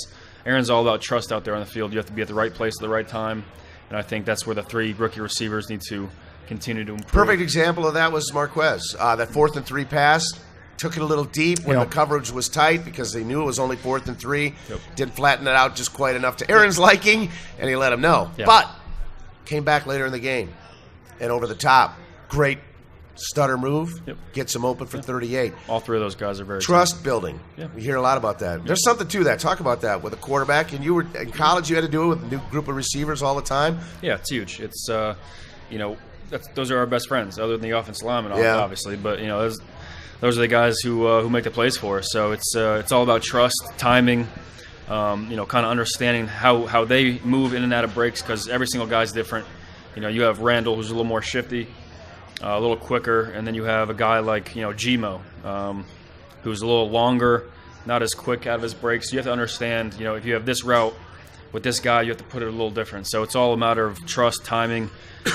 Speaker 13: all about trust out there on the field. You have to be at the right place at the right time. And I think that's where the 3 rookie receivers need to continue to improve.
Speaker 3: Perfect example of that was Marquez. That 4th and 3 pass, took it a little deep when the coverage was tight because they knew it was only 4th and 3. Didn't flatten it out just quite enough to Aaron's liking, and he let him know. But came back later in the game and over the top. Great stutter move, gets him open for 38.
Speaker 13: All three of those guys are very
Speaker 3: trust building.
Speaker 13: Yeah.
Speaker 3: We hear a lot about that. There's something to that. Talk about that with a quarterback. And you were in college. You had to do it with a new group of receivers all the time.
Speaker 13: Yeah, it's huge. It's those are our best friends, other than the offensive linemen, obviously. But those are the guys who make the plays for us. So it's all about trust, timing. Kind of understanding how they move in and out of breaks, because every single guy's different. You have Randall, who's a little more shifty, a little quicker, and then you have a guy like Gmo, who's a little longer, not as quick out of his breaks. You have to understand, if you have this route with this guy, you have to put it a little different. So it's all a matter of trust, timing,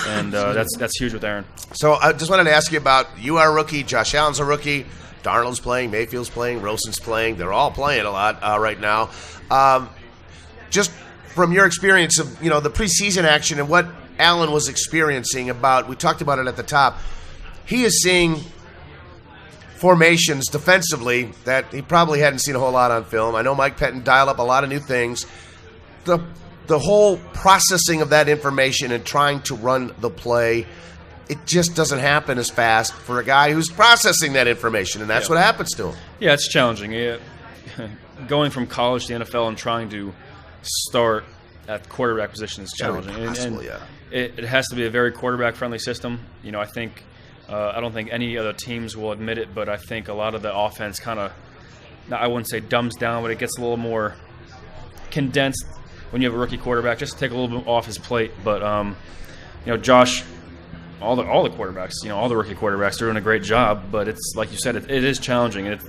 Speaker 13: and that's huge with Aaron.
Speaker 3: So I just wanted to ask you about, you are a rookie, Josh Allen's a rookie, Darnold's playing, Mayfield's playing, Rosen's playing. They're all playing a lot right now. Just from your experience of the preseason action and what Allen was experiencing, we talked about it at the top. He is seeing formations defensively that he probably hadn't seen a whole lot on film. I know Mike Pettin dialed up a lot of new things. The whole processing of that information and trying to run the play, it just doesn't happen as fast for a guy who's processing that information, and that's what happens to him.
Speaker 13: Yeah, it's challenging. Going from college to NFL and trying to start at the quarterback position is challenging. It has to be a very quarterback-friendly system. I think I don't think any other teams will admit it, but I think a lot of the offense kind of, I wouldn't say dumbs down, but it gets a little more condensed when you have a rookie quarterback, just to take a little bit off his plate. But Josh, all the quarterbacks, all the rookie quarterbacks, are doing a great job. But it's like you said, it is challenging. And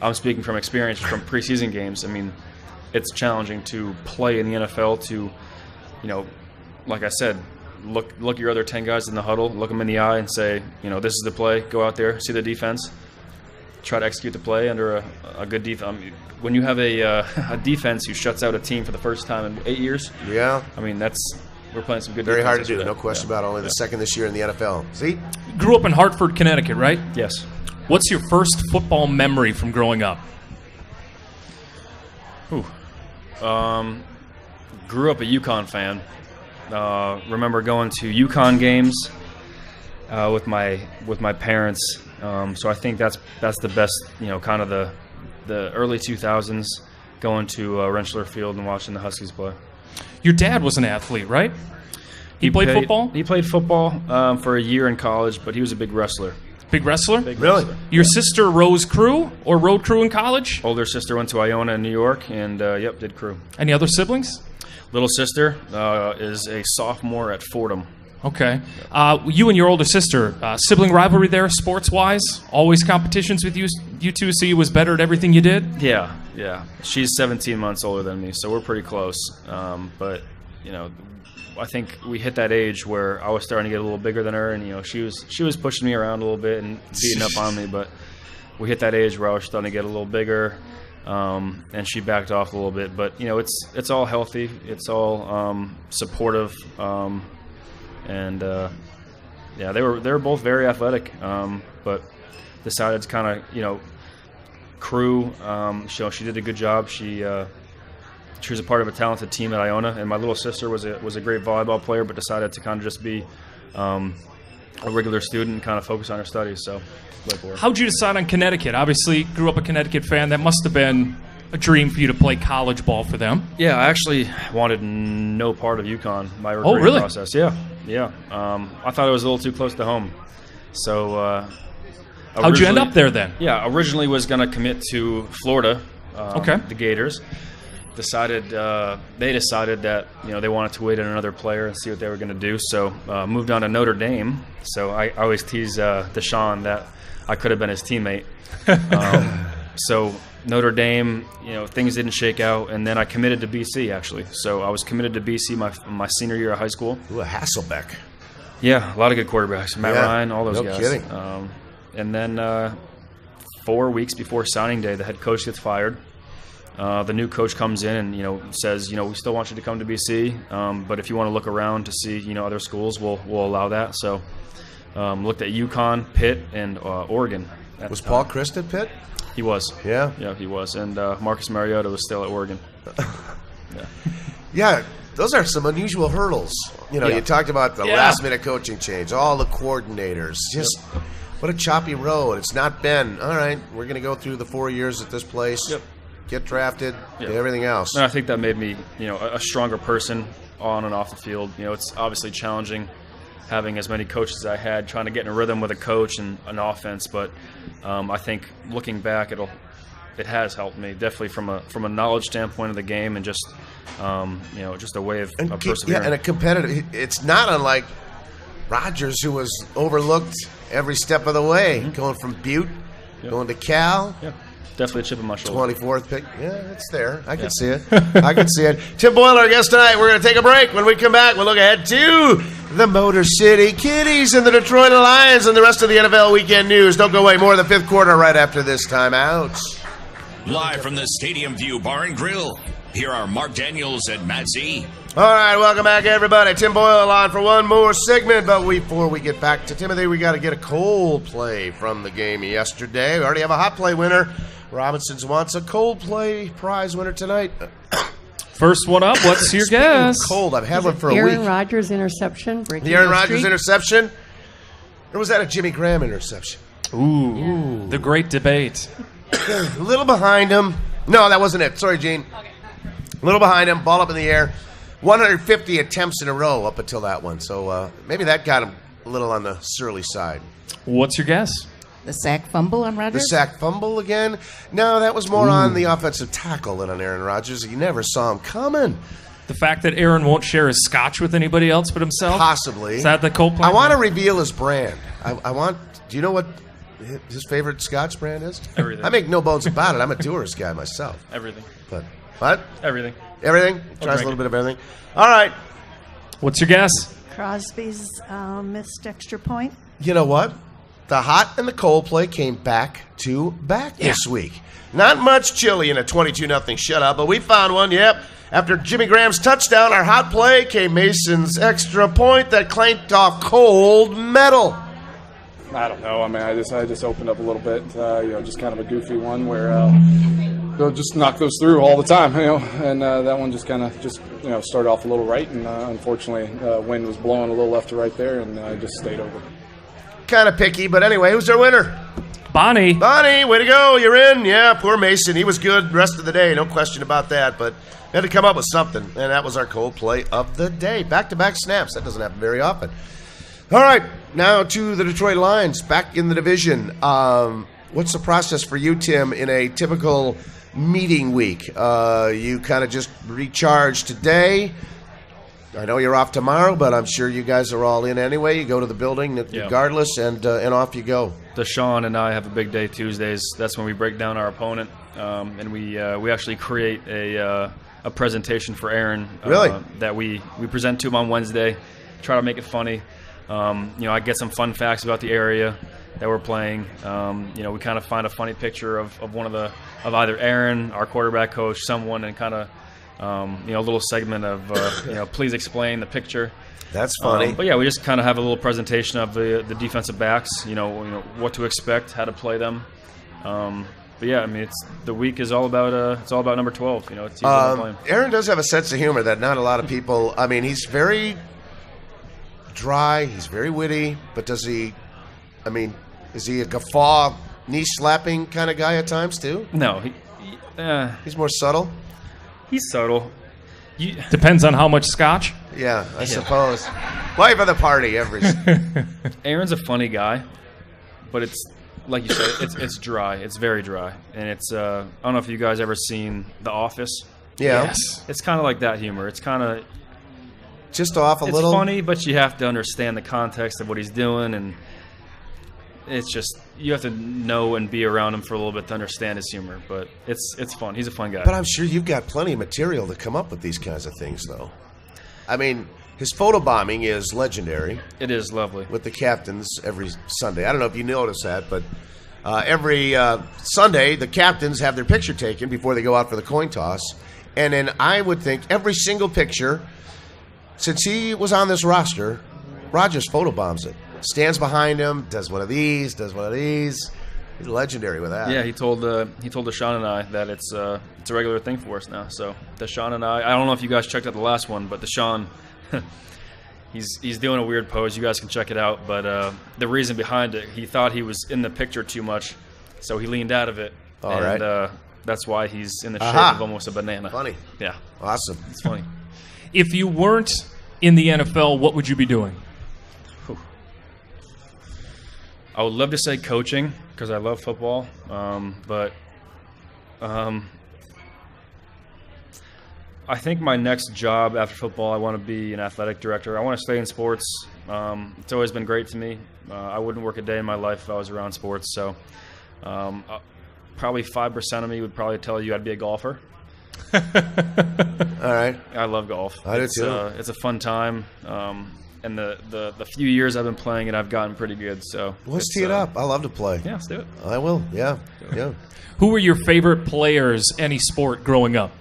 Speaker 13: I'm speaking from experience from preseason games. I mean, it's challenging to play in the NFL. To, like I said, look your other 10 guys in the huddle, look them in the eye, and say, this is the play. Go out there, see the defense, try to execute the play under a good defense. I mean, when you have a defense who shuts out a team for the first time in 8 years,
Speaker 3: I
Speaker 13: mean we're playing some good.
Speaker 3: Very hard to do, no question about it. Only the second this year in the NFL. See,
Speaker 2: you grew up in Hartford, Connecticut, right?
Speaker 13: Yes.
Speaker 2: What's your first football memory from growing up?
Speaker 13: Grew up a UConn fan. Remember going to UConn games with my parents. So I think that's the best. Kind of the early 2000s, going to Rentschler Field and watching the Huskies play.
Speaker 2: Your dad was an athlete, right? He played football?
Speaker 13: He played football for a year in college, but he was a big wrestler.
Speaker 2: Big wrestler?
Speaker 13: Big wrestler.
Speaker 2: Your sister rose crew or rode crew in college?
Speaker 13: Older sister went to Iona in New York and, did crew.
Speaker 2: Any other siblings?
Speaker 13: Little sister is a sophomore at Fordham.
Speaker 2: Okay. You and your older sister, sibling rivalry there, sports-wise? Always competitions with you two, so you was better at everything you did?
Speaker 13: Yeah. She's 17 months older than me, so we're pretty close. But, I think we hit that age where I was starting to get a little bigger than her, and, she was pushing me around a little bit and beating up on me. But we hit that age where I was starting to get a little bigger, and she backed off a little bit. But, it's all healthy. It's all supportive. They were both very athletic, but decided to kind of crew. She did a good job. She was a part of a talented team at Iona, and my little sister was a great volleyball player, but decided to kind of just be a regular student and kind of focus on her studies. So,
Speaker 2: how'd you decide on Connecticut? Obviously, grew up a Connecticut fan. That must have been a dream for you to play college ball for them.
Speaker 13: Yeah, I actually wanted no part of UConn. My recruiting process. Yeah. I thought it was a little too close to home. So,
Speaker 2: how'd you end up there then?
Speaker 13: Yeah, originally was going to commit to Florida. The Gators decided that they wanted to wait on another player and see what they were going to do. So moved on to Notre Dame. So I always tease Deshaun that I could have been his teammate. So Notre Dame, things didn't shake out, and then I committed to BC actually. So I was committed to BC my senior year of high school.
Speaker 3: Ooh, a Hasselbeck.
Speaker 13: Yeah, a lot of good quarterbacks. Matt Ryan, all those guys.
Speaker 3: No kidding.
Speaker 13: And then 4 weeks before signing day, the head coach gets fired. The new coach comes in and says, we still want you to come to BC, but if you want to look around to see other schools, we'll allow that. So looked at UConn, Pitt, and Oregon.
Speaker 3: Was Paul Christ at Pitt?
Speaker 13: He was.
Speaker 3: Yeah?
Speaker 13: Yeah, he was. And Marcus Mariota was still at Oregon.
Speaker 3: Yeah, those are some unusual hurdles. You talked about the last-minute coaching change, all the coordinators. Just What a choppy road. It's not been, all right, we're going to go through the 4 years at this place, get drafted, do everything else.
Speaker 13: And I think that made me, a stronger person on and off the field. It's obviously challenging having as many coaches as I had, trying to get in a rhythm with a coach and an offense. But I think looking back, it has helped me definitely from a knowledge standpoint of the game and just just a way of persevering.
Speaker 3: Yeah, and a competitive. It's not unlike Rogers, who was overlooked every step of the way, going from Butte, going to Cal.
Speaker 13: Yeah. Definitely a chip on my shoulder.
Speaker 3: 24th pick. Yeah, it's there. I can see it. I can see it. Tim Boyle, our guest tonight. We're going to take a break. When we come back, we'll look ahead to the Motor City Kitties and the Detroit Lions and the rest of the NFL weekend news. Don't go away. More of the fifth quarter right after this timeout.
Speaker 1: Live from the Stadium View Bar and Grill, here are Mark Daniels and Matt Z.
Speaker 3: All right, welcome back, everybody. Tim Boyle on for one more segment, but before we get back to Timothy, we got to get a cold play from the game yesterday. We already have a hot play winner. Robinson's wants a cold play prize winner tonight.
Speaker 2: First one up. What's your guess?
Speaker 3: Cold. I've had one for a week.
Speaker 18: Aaron Rodgers interception.
Speaker 3: The Aaron Rodgers interception, or was that a Jimmy Graham interception?
Speaker 2: Ooh. The great debate.
Speaker 3: A little behind him. No, that wasn't it. Sorry, Gene. A little behind him. Ball up in the air. 150 attempts in a row up until that one. So maybe that got him a little on the surly side.
Speaker 2: What's your guess?
Speaker 18: The sack fumble on Rodgers?
Speaker 3: The sack fumble again? No, that was more on the offensive tackle than on Aaron Rodgers. You never saw him coming.
Speaker 2: The fact that Aaron won't share his scotch with anybody else but himself?
Speaker 3: Possibly.
Speaker 2: Is that the cold play?
Speaker 3: I want to reveal his brand. I want. Do you know what his favorite scotch brand is?
Speaker 13: Everything.
Speaker 3: I make no bones about it. I'm a tourist guy myself.
Speaker 13: Everything.
Speaker 3: But what?
Speaker 13: Everything.
Speaker 3: Everything? Tries a little bit of everything. All right.
Speaker 2: What's your guess?
Speaker 19: Crosby's missed extra point.
Speaker 3: You know what? The hot and the cold play came back to back this week. Not much chilly in a 22-0 shutout, but we found one, yep. After Jimmy Graham's touchdown, our hot play came Mason's extra point that clanked off cold metal.
Speaker 12: I don't know. I mean, I just opened up a little bit, just kind of a goofy one where they'll just knock those through all the time, and that one just kind of started off a little right, and unfortunately, wind was blowing a little left to right there, and I just stayed over.
Speaker 3: Kind of picky, but anyway, who's our winner?
Speaker 2: Bonnie,
Speaker 3: way to go. You're in. Yeah, poor Mason. He was good the rest of the day. No question about that, but had to come up with something, and that was our cold play of the day. Back-to-back snaps. That doesn't happen very often. All right, now to the Detroit Lions, back in the division. What's the process for you, Tim, in a typical meeting week? You kind of just recharge today. I know you're off tomorrow, but I'm sure you guys are all in anyway. You go to the building regardless, and off you go.
Speaker 13: Deshaun and I have a big day Tuesdays. That's when we break down our opponent, and we actually create a presentation for Aaron.
Speaker 3: Really?
Speaker 13: That we present to him on Wednesday. Try to make it funny. I get some fun facts about the area that we're playing. We kind of find a funny picture of either Aaron, our quarterback coach, someone, and kind of a little segment of please explain the picture.
Speaker 3: That's funny.
Speaker 13: But yeah, we just kind of have a little presentation of the defensive backs. What to expect, how to play them. But yeah, I mean, the week is all about number 12. It's
Speaker 3: Aaron does have a sense of humor that not a lot of people. I mean, he's very dry. He's very witty. But does he? I mean, is he a guffaw, knee slapping kind of guy at times too?
Speaker 13: No,
Speaker 3: he's more subtle.
Speaker 13: He's subtle.
Speaker 2: Depends on how much scotch.
Speaker 3: Yeah, I suppose. Life of the party, every.
Speaker 13: Aaron's a funny guy, but it's like you said, it's dry. It's very dry, and it's. I don't know if you guys ever seen The Office.
Speaker 3: Yeah.
Speaker 13: Yes. It's kind of like that humor. It's kind of
Speaker 3: just off a little.
Speaker 13: It's funny, but you have to understand the context of what he's doing, and it's just you have to know and be around him for a little bit to understand his humor. But it's fun. He's a fun guy.
Speaker 3: But I'm sure you've got plenty of material to come up with these kinds of things, though. I mean, his photobombing is legendary.
Speaker 13: It is lovely.
Speaker 3: With the captains every Sunday. I don't know if you notice that, but every Sunday the captains have their picture taken before they go out for the coin toss. And then I would think every single picture, since he was on this roster, Rodgers photobombs it. Stands behind him, does one of these, does one of these. He's legendary with that.
Speaker 13: Yeah, he told Deshaun and I that it's a regular thing for us now. So Deshaun and I don't know if you guys checked out the last one, but Deshaun, He's doing a weird pose. You guys can check it out. But the reason behind it, he thought he was in the picture too much, so he leaned out of it.
Speaker 3: All right.
Speaker 13: That's why he's in the shape of almost a banana.
Speaker 3: Funny.
Speaker 13: Yeah.
Speaker 3: Awesome.
Speaker 13: It's funny.
Speaker 2: If you weren't in the NFL, what would you be doing?
Speaker 13: I would love to say coaching because I love football, but I think my next job after football, I want to be an athletic director. I want to stay in sports. It's always been great to me. I wouldn't work a day in my life if I was around sports. So probably 5% of me would probably tell you I'd be a golfer.
Speaker 3: All right.
Speaker 13: I love golf.
Speaker 3: I do too.
Speaker 13: It's a fun time. And the few years I've been playing it, I've gotten pretty good. So
Speaker 3: let's tee it up. I love to play.
Speaker 13: Yeah, let's do it.
Speaker 3: I will. Yeah.
Speaker 2: Who were your favorite players, any sport, growing up?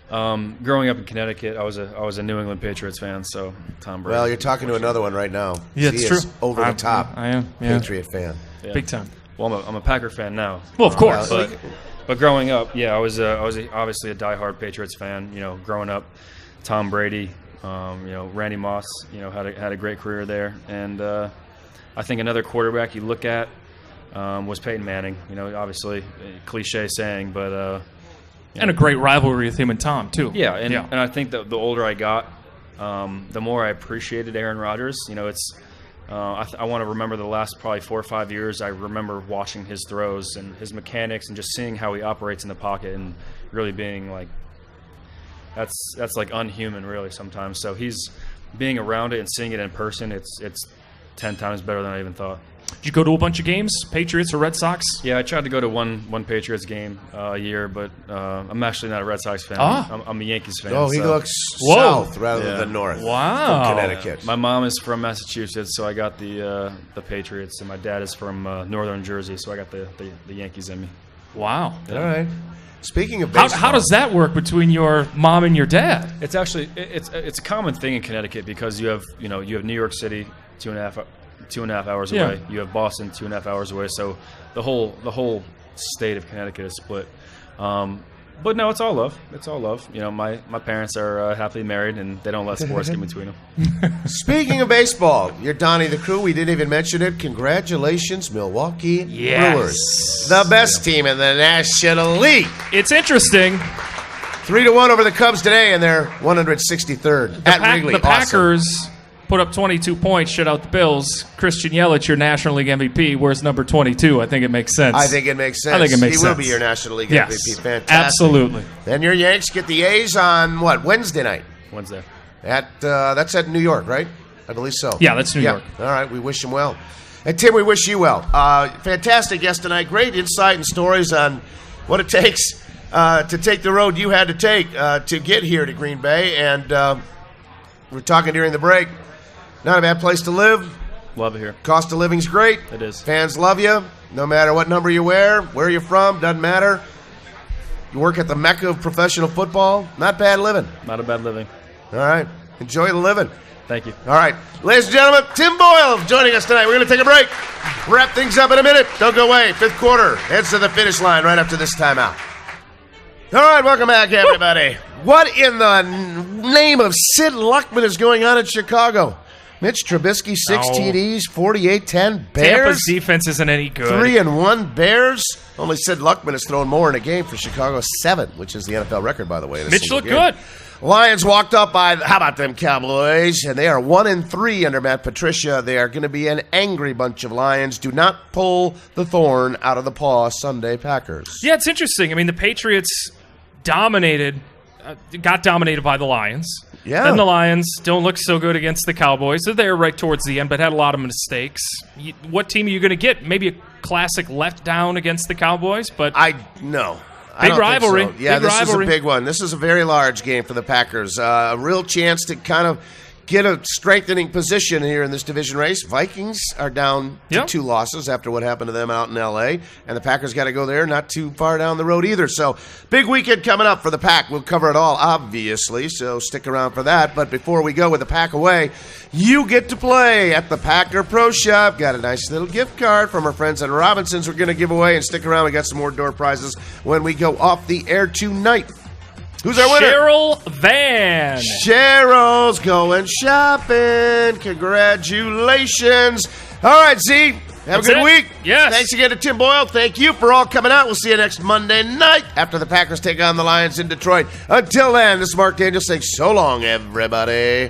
Speaker 13: Growing up in Connecticut, I was a New England Patriots fan. So Tom Brady.
Speaker 3: Well, you're talking to another one right now.
Speaker 2: Yeah, it's true.
Speaker 3: Over the top.
Speaker 2: I am. Yeah.
Speaker 3: Patriot fan.
Speaker 13: Yeah.
Speaker 2: Big time.
Speaker 13: Well, I'm a Packer fan now.
Speaker 2: Well, of course.
Speaker 13: But growing up, yeah, I was obviously a diehard Patriots fan. You know, growing up, Tom Brady, Randy Moss, had a great career there, and I think another quarterback you look at was Peyton Manning. Obviously, a cliche saying, but
Speaker 2: and a great rivalry with him and Tom too.
Speaker 13: Yeah, and I think that the older I got, the more I appreciated Aaron Rodgers. I want to remember the last probably 4 or 5 years. I remember watching his throws and his mechanics and just seeing how he operates in the pocket and really being like, that's like unhuman really sometimes. So he's being around it and seeing it in person. It's 10 times better than I even thought.
Speaker 2: Did you go to a bunch of games, Patriots or Red Sox?
Speaker 13: Yeah, I tried to go to one Patriots game a year, but I'm actually not a Red Sox fan. I'm a Yankees fan.
Speaker 3: Oh, he looks south rather than north.
Speaker 2: Wow.
Speaker 3: From Connecticut.
Speaker 13: My mom is from Massachusetts, so I got the Patriots, and my dad is from northern Jersey, so I got the Yankees in me.
Speaker 2: Wow.
Speaker 3: All right. Speaking of baseball,
Speaker 2: how does that work between your mom and your dad?
Speaker 13: It's actually it's a common thing in Connecticut because you have New York City 2.5 hours away. You have Boston 2.5 hours away. So the whole state of Connecticut is split. But no, it's all love. It's all love. My parents are happily married, and they don't let sports get between them.
Speaker 3: Speaking of baseball, you're Donnie the Crew. We didn't even mention it. Congratulations, Milwaukee Brewers. The best team in the National League.
Speaker 2: It's interesting.
Speaker 3: 3-1 over the Cubs today, and they're 163rd at Wrigley.
Speaker 2: The Packers put up 22 points, shut out the Bills. Christian Yelich, your National League MVP. Where's number 22? I think it makes sense.
Speaker 3: I think it makes sense. He will be your National League MVP. Fantastic.
Speaker 2: Absolutely.
Speaker 3: Then your Yanks get the A's on what? Wednesday night.
Speaker 13: Wednesday.
Speaker 3: That's at New York, right? I believe so.
Speaker 2: Yeah, that's New York.
Speaker 3: All right, we wish him well. And Tim, we wish you well. Fantastic guest tonight. Great insight and stories on what it takes to take the road you had to take to get here to Green Bay. And we were talking during the break. Not a bad place to live.
Speaker 13: Love it here.
Speaker 3: Cost of living's great.
Speaker 13: It is.
Speaker 3: Fans love you. No matter what number you wear, where you're from, doesn't matter. You work at the mecca of professional football. Not bad living.
Speaker 13: Not a bad living.
Speaker 3: All right. Enjoy the living.
Speaker 13: Thank you.
Speaker 3: All right. Ladies and gentlemen, Tim Boyle joining us tonight. We're going to take a break. Wrap things up in a minute. Don't go away. Fifth quarter. Heads to the finish line right after this timeout. All right. Welcome back, everybody. What in the name of Sid Luckman is going on in Chicago? Mitch Trubisky, 6 TDs, 48-10 Bears.
Speaker 2: Tampa's defense isn't any good.
Speaker 3: 3-1 Bears. Only Sid Luckman has thrown more in a game for Chicago. 7, which is the NFL record, by the way.
Speaker 2: Mitch looked good.
Speaker 3: Lions walked up by, how about them Cowboys? And they are 1-3 under Matt Patricia. They are going to be an angry bunch of Lions. Do not pull the thorn out of the paw, Sunday Packers.
Speaker 2: Yeah, it's interesting. I mean, the Patriots got dominated by the Lions.
Speaker 3: Yeah.
Speaker 2: Then the Lions don't look so good against the Cowboys. They're there right towards the end, but had a lot of mistakes. What team are you going to get? Maybe a classic letdown against the Cowboys, but
Speaker 3: no.
Speaker 2: Big rivalry.
Speaker 3: So. Yeah,
Speaker 2: big
Speaker 3: this
Speaker 2: rivalry.
Speaker 3: is a big one. This is a very large game for the Packers. A real chance to kind of get a strengthening position here in this division race. Vikings are down to 2 losses after what happened to them out in L.A., and the Packers got to go there, not too far down the road either. So big weekend coming up for the Pack. We'll cover it all, obviously, so stick around for that. But before we go with the Pack away, you get to play at the Packer Pro Shop. Got a nice little gift card from our friends at Robinson's we're going to give away, and stick around. We got some more door prizes when we go off the air tonight. Who's our winner?
Speaker 2: Cheryl Van.
Speaker 3: Cheryl's going shopping. Congratulations. All right, Z. Have a good week.
Speaker 2: Yes.
Speaker 3: Thanks again to Tim Boyle. Thank you for all coming out. We'll see you next Monday night after the Packers take on the Lions in Detroit. Until then, this is Mark Daniels saying so long, everybody.